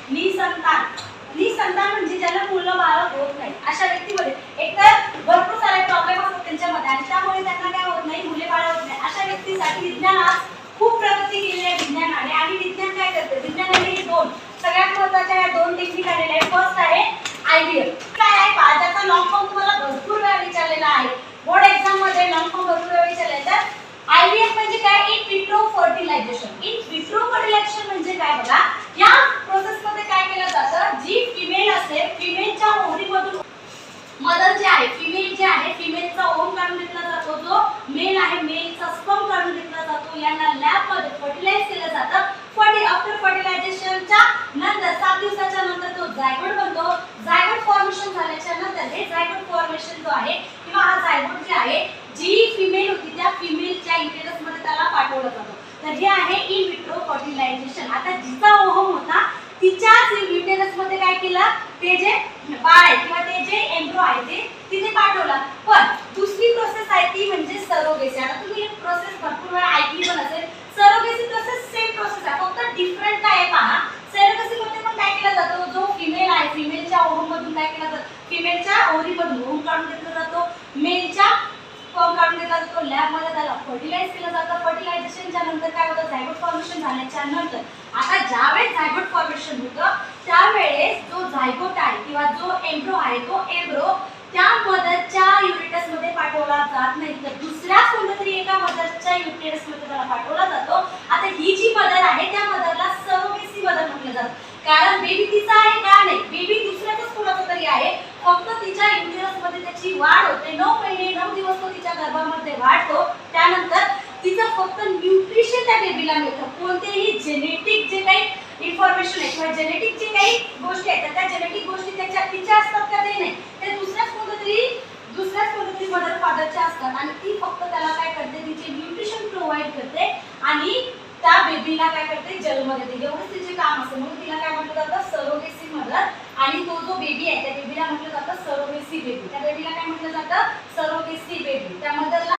निसंतान. निसंतान म्हणजे ज्याला मुलं बाळ होत नाही अशा व्यक्तीमध्ये एकतर भरपूर सारे प्रॉब्लेम असतात त्यांच्यामध्ये आणि त्यामुळे त्यांना काय होत नाही, मुले बाळ होत नाही. अशा व्यक्तीसाठी विज्ञान आज खूप प्रगती केली आहे विज्ञानाने. आणि विज्ञान काय करते, विज्ञानाने हे दोन सगळ्यात महत्त्वाच्या या दोन टेक्निक आलेल्या आहे. फर्स्ट आहे आयव्हीएफ. काय आहे पहा, ज्याचा लॉंग फॉर्म तुम्हाला भरपूर वेळा विचारलेला आहे, बोर्ड एक्झाम मध्ये लॉंग फॉर्म भरपूर वेळा विचारले. तर आयव्हीएफ म्हणजे काय, in vitro fertilisation. In vitro fertilisation म्हणजे काय बघा, या प्रोसेस मध्ये काय केलं जातं, जी फिमेल असते, फिमेलच्या ओव्हरीमधून मदर जे आहे, फिमेल जे आहे, फिमेलचा ओव्हम काढून घेतला जातो, जो मेल आहे मेलचा स्पर्म काढून घेतला जातो. यांना लॅब मध्ये फर्टिलाइज केलं जातं. आफ्टर फर्टिलायझेशनच्या नंतर 7 दिवसाच्या नंतर तो झायगोट बनतो. झायगोट फॉर्मेशन झाल्याच्या नंतर हे झायगोट फॉर्मेशन जो आहे किंवा हा झायगोट जे आहे, जी फिमेल होती त्या फिमेलच्या युटेरस मध्ये त्याला पाठवलं जातं. तर हे आहे इन विट्रो फर्टिलायझेशन. आता जिचा ओव्हम होता तिच्याच युटेरस मध्ये काय केलं, ते जे बाळ आहे किंवा ते जे एम्ब्रो आहे ते तिथे पाठवला. पण दुसरी प्रोसेस आहे ती म्हणजे सरोगेसी. आता तुम्ही ही प्रोसेस भरपूर वेळा ऐकली पण असेल. सरोगेसी प्रोसेस सेम प्रोसेस आहे, फक्त डिफरंट काय आहे पहा. सरोगेसी मध्ये पण काय केलं जातं, जो फिमेल आहे फिमेलच्या ओव्हम मधून काय केलं जातं, फिमेलच्या ओव्हरी मधून ओव्हम काढून घेतला जातो, मेलच्या स्पर्म काढून घेतला जातो. लॅब मध्ये त्याला फर्टिलाइज केलं जातं. फर्टिलायझेशनच्या नंतर काय होतं, झायगोट फॉर्मेशन झाल्याच्या नंतर आता ज्यावेळेस झायगोट फॉर्मेशन होतं त्यावेळेस जो झायगोट आहे किंवा जो एम्ब्रो आहे तो एम्ब्रो त्या मदरच्या युटेरस मध्ये पाठवला जात नाही, तर दुसऱ्या कोणत्यातरी एका मदरच्या युटेरस मध्ये त्याला पाठवला जातो. आता ही जी मदर आहे त्या मदरला सरोगेसी मदर म्हटलं जातं. कारण बेबी तिचा आहे का नाही, बेबी दुसऱ्याच कोणाचा तरी आहे, फक्त तिच्या युटेरस मध्ये त्याची वाढ होते. 9 महिने 9 दिवस तो तिच्या गर्भामध्ये वाढतो. त्यानंतर तिचं फक्त न्यूट्रिशन त्या बेबीला मिळतं. कोणतेही जेनेटिक जे काही इन्फॉर्मेशन आहे किंवा जेनेटिक जे काही गोष्टी आहेत त्या जेनेटिक गोष्टी तिच्या असतात का, ते नाही, ते दुसऱ्याच कोणत्यातरी मदर फादरच्या असतात. आणि ती फक्त त्याला काय करते, तिचे न्यूट्रिशन प्रोव्हाइड करते आणि त्या बेबीला काय करते, जन्म देते. एवढंच तिचे काम असतं. म्हणून तिला काय म्हटलं जातं, सरोगेसी मदर. आणि तो जो बेबी आहे त्या बेबीला म्हटलं जातं सरोगेसी बेबी. त्या बेबीला काय म्हटलं जातं,